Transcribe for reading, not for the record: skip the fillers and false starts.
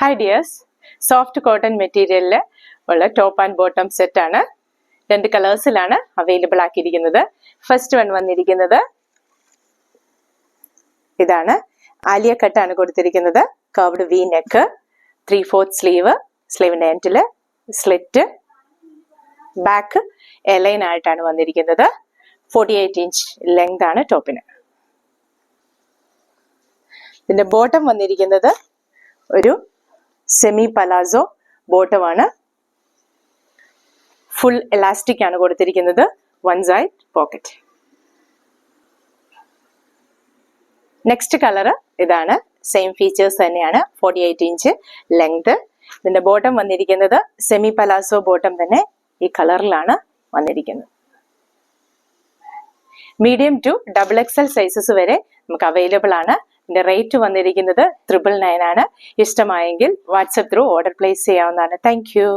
Hi dears, soft cotton material ഉള്ള top and bottom set ആണ്. രണ്ട് കളേഴ്സിലാണ് അവൈലബിൾ ആക്കിയിരിക്കുന്നത്. ഫസ്റ്റ് വൺ വന്നിരിക്കുന്നത് ഇതാണ്. ആലിയ കട്ടാണ് കൊടുത്തിരിക്കുന്നത്. കർവ്ഡ് വി നെക്ക്, 3/4 സ്ലീവ്, സ്ലീവിന്റെ എൻഡില് സ്ലിറ്റ്, ബാക്ക് എലൈൻ ആയിട്ടാണ് വന്നിരിക്കുന്നത്. 48 ഇഞ്ച് ലെങ്ത് ആണ് ടോപ്പിന്. ഇതിന്റെ ബോട്ടം വന്നിരിക്കുന്നത് ഒരു സെമി പലാസോ ബോട്ടമാണ്. ഫുൾ എലാസ്റ്റിക് ആണ് കൊടുത്തിരിക്കുന്നത്. One side pocket. Next colour ഇതാണ്. സെയിം ഫീച്ചേഴ്സ് തന്നെയാണ്. 48 ഇഞ്ച് ലെങ്ത്. ഇതിന്റെ ബോട്ടം വന്നിരിക്കുന്നത് സെമി പലാസോ ബോട്ടം തന്നെ ഈ കളറിലാണ് വന്നിരിക്കുന്നത്. മീഡിയം ടു XXL സൈസസ് വരെ നമുക്ക് അവൈലബിൾ ആണ്. ഇതിന്റെ റേറ്റ് വന്നിരിക്കുന്നത് 999 ആണ്. ഇഷ്ടമായെങ്കിൽ വാട്സപ്പ് ത്രൂ ഓർഡർ പ്ലേസ് ചെയ്യാവുന്നതാണ്. Thank you.